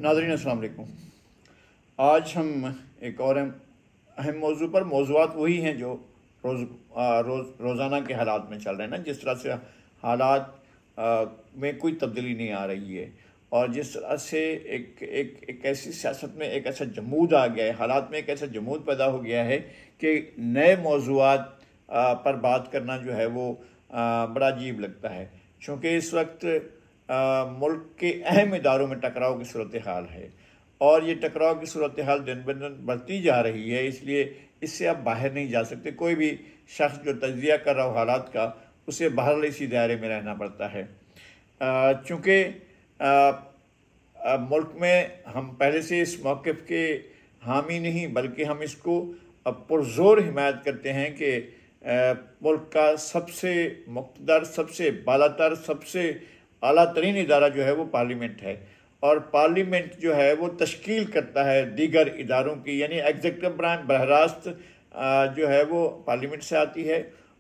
नाज़रीन अस्सलाम वालेकुम। आज हम एक और अहम मौजू पर मौज़ूआत वही हैं जो रोज़ाना के हालात में चल रहे हैं ना। जिस तरह से हालात में कोई तब्दीली नहीं आ रही है और जिस तरह से एक ऐसी सियासत में एक ऐसा जमूद आ गया है, हालात में एक ऐसा जमूद पैदा हो गया है कि नए मौज़ूआत पर बात करना जो है वो बड़ा अजीब लगता है, क्योंकि इस वक्त मुल्क के अहम इदारों में टकराव की सूरत हाल है और ये टकराव की सूरत हाल दिन ब दिन बढ़ती जा रही है। इसलिए इससे आप बाहर नहीं जा सकते। कोई भी शख्स जो तज्जिया कर रहा हो हालात का, उसे बहरहाल इसी दायरे में रहना पड़ता है। चूँकि मुल्क में हम पहले से इस मौक़िफ़ के हामी नहीं, बल्कि हम इसको पुरज़ोर हिमायत करते हैं कि मुल्क का सबसे मुक़्तदर, सबसे बालातर, सबसे आला तरीन इदारा जो है वो पार्लियामेंट है और पार्लियामेंट जो है वो तश्कील करता है दीगर इदारों की, यानी एग्जीक्यूटिव ब्रांच बहरास्त जो है वो पार्लियामेंट से आती है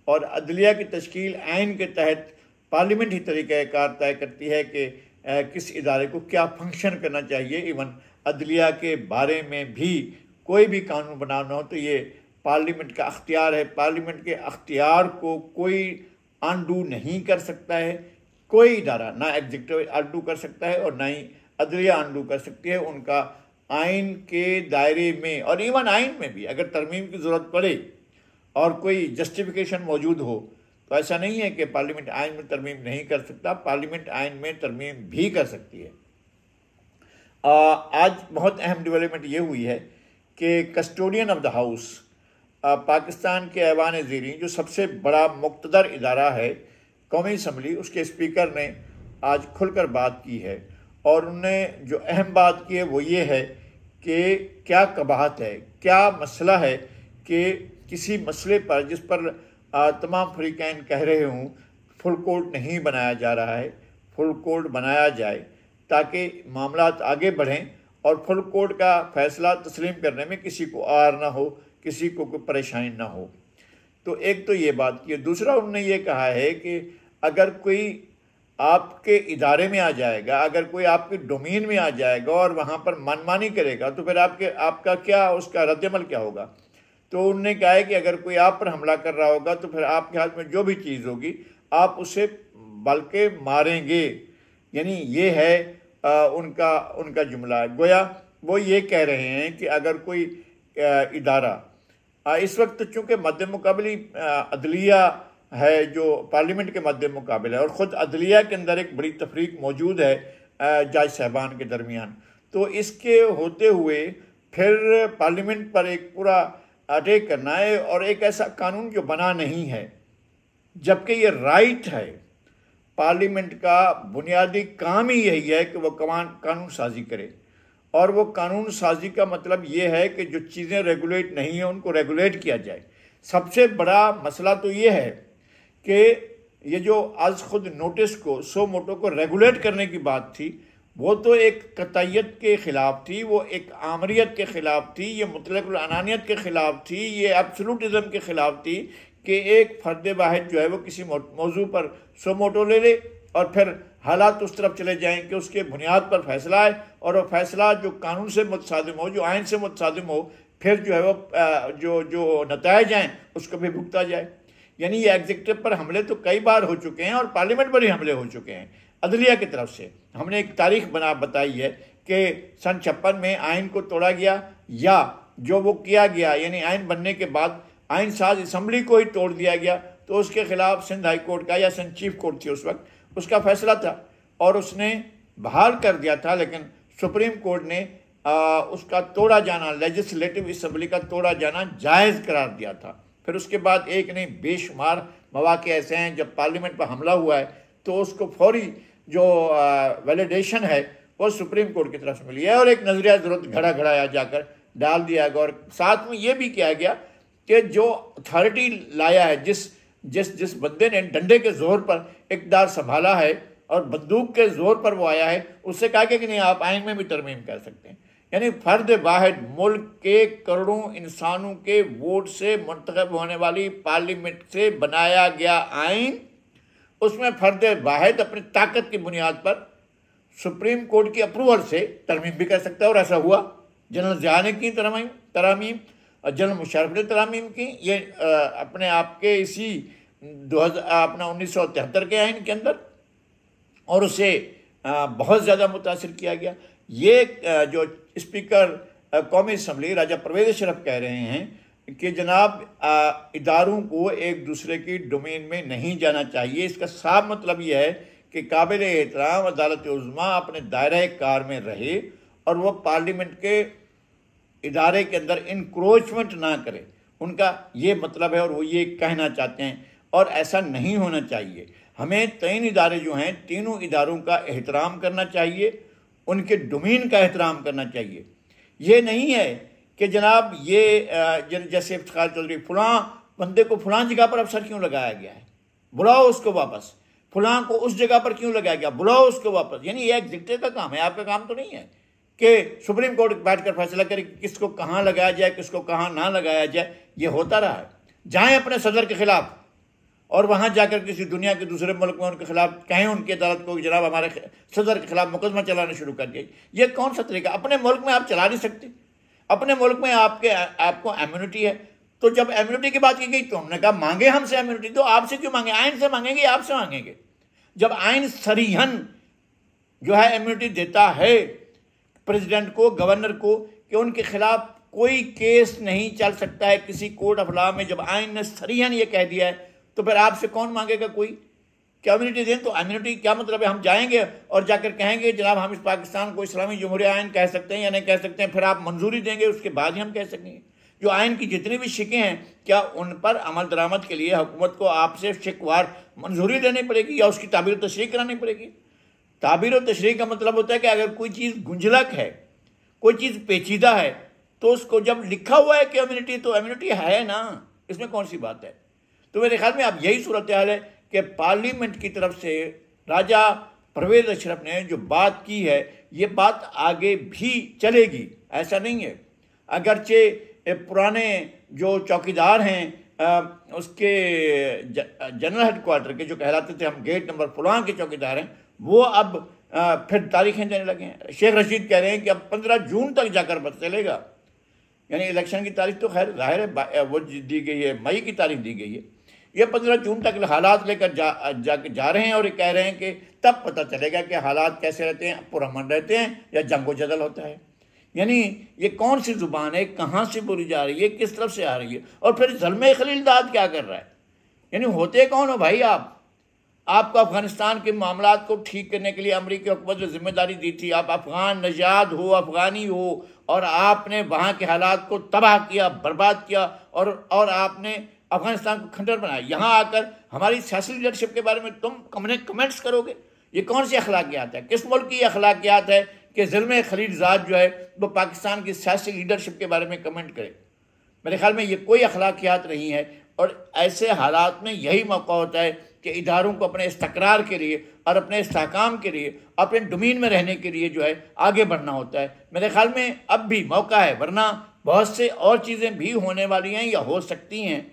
और अदलिया की तश्कील आइन के तहत पार्लियामेंट ही तरीक़ाकार तय करती है कि किस इदारे को क्या फंक्शन करना चाहिए। इवन अदलिया के बारे में भी कोई भी कानून बनाना हो तो ये पार्लियामेंट का अख्तियार है। पार्लियामेंट के अख्तियार को कोई अनडू नहीं कर सकता है, कोई इदारा, ना एग्जीक्यूटिव अनडू कर सकता है और ना ही अदलिया अनडू कर सकती है। उनका आइन के दायरे में और इवन आइन में भी अगर तरमीम की ज़रूरत पड़े और कोई जस्टिफिकेशन मौजूद हो तो ऐसा नहीं है कि पार्लियामेंट आइन में तरमीम नहीं कर सकता, पार्लियामेंट आइन में तरमीम भी कर सकती है। आज बहुत अहम डेवलपमेंट ये हुई है कि custodian of the house Pakistan के ऐवान ज़ीरीन, जो सबसे बड़ा मुक़्तदर इदारा है कौमी असम्बली, उसके स्पीकर ने आज खुलकर बात की है और उन्होंने जो अहम बात की है वो ये है कि क्या कबाहत है, क्या मसला है कि किसी मसले पर जिस पर तमाम फरीक़ैन कह रहे हों फुल कोर्ट नहीं बनाया जा रहा है, फुल कोर्ट बनाया जाए ताकि मामलात आगे बढ़ें और फुल कोर्ट का फ़ैसला तस्लीम करने में किसी को आर ना हो, किसी को कोई परेशानी ना हो। तो एक तो ये बात की है। दूसरा उन्होंने ये कहा है कि अगर कोई आपके इदारे में आ जाएगा, अगर कोई आपके डोमेन में आ जाएगा और वहाँ पर मनमानी करेगा तो फिर आपका क्या, उसका रद्दअमल क्या होगा। तो उन्होंने कहा है कि अगर कोई आप पर हमला कर रहा होगा तो फिर आपके हाथ में जो भी चीज़ होगी आप उसे बल्कि मारेंगे। यानी ये है उनका जुमला। गोया वो ये कह रहे हैं कि अगर कोई इदारा इस वक्त चूँकि मद्दे मुकाबले अदलिया है जो पार्लियामेंट के मद्दे मुकाबले है और ख़ुद अदलिया के अंदर एक बड़ी तफरीक मौजूद है जज साहबान के दरमियान, तो इसके होते हुए फिर पार्लियामेंट पर एक पूरा अटैक करना है और एक ऐसा कानून जो बना नहीं है, जबकि ये राइट है। पार्लियामेंट का बुनियादी काम ही यही है कि वह कानून साजी करे और वो कानून साजी का मतलब ये है कि जो चीज़ें रेगुलेट नहीं हैं उनको रेगुलेट किया जाए। सबसे बड़ा मसला तो ये है कि ये जो आज खुद नोटिस को सो मोटो को रेगुलेट करने की बात थी वो तो एक कतईयत के ख़िलाफ़ थी, वो एक आमरियत के ख़िलाफ़ थी, ये मुतलक़ुल अनानियत के ख़िलाफ़ थी, ये एब्सोल्यूटिज़म के ख़िलाफ़ थी कि एक फ़र्द वाहिद जो है वो किसी मौजू पर सो मोटो ले ले और फिर हालात उस तरफ चले जाएं कि उसके बुनियाद पर फ़ैसला आए और वह फ़ैसला जो कानून से मुतसादिम हो, जो आइन से मुतसादिम हो, फिर जो है वो जो नताइज आएँ उसको भी भुगता जाए। यानी ये एग्जीक्यूटिव पर हमले तो कई बार हो चुके हैं और पार्लियामेंट पर ही हमले हो चुके हैं अदलिया की तरफ से। हमने एक तारीख बताई है कि सन 56 में आइन को तोड़ा गया या जो वो किया गया, यानी आइन बनने के बाद आइन साज असम्बली को ही तोड़ दिया गया, तो उसके ख़िलाफ़ सिंध हाई कोर्ट का या सिंध चीफ कोर्ट थी उस वक्त, उसका फ़ैसला था और उसने बहाल कर दिया था, लेकिन सुप्रीम कोर्ट ने उसका तोड़ा जाना, लेजिस्लेटिव असम्बली का तोड़ा जाना जायज़ करार दिया था। फिर उसके बाद एक नहीं बेशुमार मौक़े ऐसे हैं जब पार्लियामेंट पर हमला हुआ है तो उसको फौरी जो वैलिडेशन है वो सुप्रीम कोर्ट की तरफ से मिली है और एक नज़रिया ज़रूरत घड़ा जाकर डाल दिया गया और साथ में ये भी किया गया कि जो अथॉरिटी लाया है, जिस बंदे ने डंडे के ज़ोर पर इक़्तिदार संभाला है और बंदूक के ज़ोर पर वो आया है, उससे कहा कि नहीं आप आइन में भी तरमीम कर सकते हैं। यानी फ़र्द वाहिद मुल्क के करोड़ों इंसानों के वोट से मुंतखब होने वाली पार्लियामेंट से बनाया गया आइन, उसमें फ़र्द वाहिद अपनी ताकत की बुनियाद पर सुप्रीम कोर्ट की अप्रूवल से तरमीम भी कर सकता है, और ऐसा हुआ। जनरल ज़िया ने की तरामीम और जनरल मुशर्रफ ने तरामीम की, ये अपने आप के इसी 1973 के आइन के अंदर, और उसे बहुत ज़्यादा मुतासिर किया गया। ये जो स्पीकर कौमी असम्बली राजा परवेज़ अशरफ कह रहे हैं कि जनाब इदारों को एक दूसरे की डोमेन में नहीं जाना चाहिए। इसका साफ मतलब यह है कि काबिल एहतराम अदालत उज़्मा अपने दायरा कार में रहे और वह पार्लियामेंट के इदारे के अंदर इंक्रोचमेंट ना करे। उनका ये मतलब है और वो ये कहना चाहते हैं, और ऐसा नहीं होना चाहिए। हमें 3 इदारे जो हैं, तीनों इदारों का एहतराम करना चाहिए, उनके डोमेन का एहतराम करना चाहिए। ये नहीं है कि जनाब ये जैसे इफ्तिखार चौधरी फलां बंदे को फलां जगह पर अफसर क्यों लगाया गया है, बुलाओ उसको वापस, फलां को उस जगह पर क्यों लगाया गया, बुलाओ उसको वापस। यानी ये एग्जीक्यूटिव का काम है, आपका काम तो नहीं है कि सुप्रीम कोर्ट बैठकर फैसला करे कि किसको कहाँ लगाया जाए, किसको कहाँ ना लगाया जाए। ये होता रहा है। जाएं अपने सदर के खिलाफ और वहाँ जाकर किसी दुनिया के दूसरे मुल्क में उनके खिलाफ कहें, उनकी अदालत को जनाब हमारे सदर के खिलाफ मुकदमा चलाना शुरू कर दिया। ये कौन सा तरीका? अपने मुल्क में आप चला नहीं सकते, अपने मुल्क में आपको इम्यूनिटी है। तो जब इम्यूनिटी की बात की गई तो उन्होंने कहा मांगे हमसे इम्यूनिटी, तो आपसे क्यों मांगे? आइन से मांगेंगे, आपसे मांगेंगे। जब आइन सरीहन जो है इम्यूनिटी देता है प्रेसिडेंट को, गवर्नर को, कि उनके खिलाफ कोई केस नहीं चल सकता है किसी कोर्ट ऑफ लॉ में, जब आइन ने सरीहन ये कह दिया है, तो फिर आपसे कौन मांगेगा कोई क्या इम्यूनिटी दें? तो इम्यूनिटी क्या मतलब है? हम जाएंगे और जाकर कहेंगे जनाब हम इस पाकिस्तान को इस्लामी जमहूरिया आइन कह सकते हैं या नहीं कह सकते हैं, फिर आप मंजूरी देंगे, उसके बाद ही हम कह सकेंगे। जो आइन की जितनी भी शिकें हैं, क्या उन पर अमल दरामद के लिए हुकूमत को आपसे शिकवार मंजूरी लेनी पड़ेगी या उसकी ताबीर तशरीह करानी पड़ेगी? ताबीर और तशरीह का मतलब होता है कि अगर कोई चीज़ गुंजलक है, कोई चीज़ पेचीदा है, तो उसको जब लिखा हुआ है कि इम्यूनिटी, तो इम्यूनिटी है ना, इसमें कौन सी बात है? तो मेरे ख्याल में अब यही सूरत हाल है कि पार्लियामेंट की तरफ से राजा परवेज़ अशरफ ने जो बात की है, ये बात आगे भी चलेगी, ऐसा नहीं है। अगरचे पुराने जो चौकीदार हैं उसके जनरल हेडक्वार्टर के जो कहलाते थे हम गेट नंबर फलां के चौकीदार हैं, वो अब फिर तारीखें देने लगे हैं। शेख रशीद कह रहे हैं कि अब 15 जून तक जाकर पता चलेगा। यानी इलेक्शन की तारीख तो खैर जाहिर है वो दी गई है, मई की तारीख दी गई है। ये 15 जून तक हालात लेकर जा रहे हैं और ये कह रहे हैं कि तब पता चलेगा कि हालात कैसे रहते हैं, पुरअमन रहते हैं या जंगो जदल होता है। यानी ये कौन सी ज़ुबान है, कहाँ से बोली जा रही है, किस तरफ से आ रही है? और फिर ज़ल्मे खलीलदाद क्या कर रहा है? यानी होते कौन हो भाई आप? आपको अफगानिस्तान के मामलात को ठीक करने के लिए अमरीकी हुकूमत ने जिम्मेदारी दी थी। आप अफगान नजाद हो, अफगानी हो, और आपने वहाँ के हालात को तबाह किया, बर्बाद किया, और आपने अफगानिस्तान को खंडर बनाया। यहाँ आकर हमारी सियासी लीडरशिप के बारे में तुम कमेंट्स करोगे? ये कौन सी अखलाकियात है? किस मुल्क की अखलाकियात है कि ज़ुल्म खलीलजाद जो है वो पाकिस्तान की सियासी लीडरशिप के बारे में कमेंट करे? मेरे ख्याल में ये कोई अखलाकियात नहीं है। और ऐसे हालात में यही मौका होता है कि इदारों को अपने इस्तक़रार के लिए और अपने इस्तेहकाम के लिए, अपने डोमेन में रहने के लिए जो है आगे बढ़ना होता है। मेरे ख्याल में अब भी मौका है, वरना बहुत से और चीज़ें भी होने वाली हैं या हो सकती हैं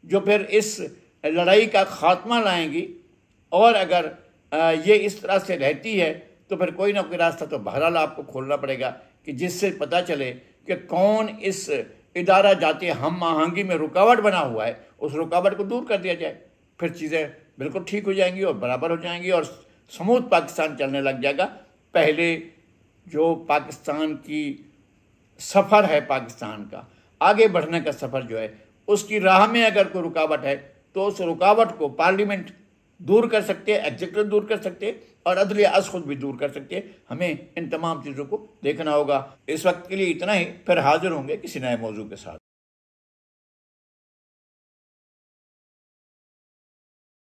जो फिर इस लड़ाई का ख़ात्मा लाएंगी। और अगर ये इस तरह से रहती है तो फिर कोई ना कोई रास्ता तो बहरहाल आपको खोलना पड़ेगा कि जिससे पता चले कि कौन इस इदारा जाती हम आहंगी में रुकावट बना हुआ है, उस रुकावट को दूर कर दिया जाए। फिर चीज़ें बिल्कुल ठीक हो जाएंगी और बराबर हो जाएंगी और स्मूथ पाकिस्तान चलने लग जाएगा। पहले जो पाकिस्तान की सफ़र है, पाकिस्तान का आगे बढ़ने का सफ़र जो है, उसकी राह में अगर कोई रुकावट है तो उस रुकावट को पार्लियामेंट दूर कर सकते हैं, एग्जीक्यूटिव दूर कर सकते हैं और अदलिया अस खुद भी दूर कर सकते हैं। हमें इन तमाम चीज़ों को देखना होगा। इस वक्त के लिए इतना ही, फिर हाजिर होंगे किसी नए मौजू के साथ।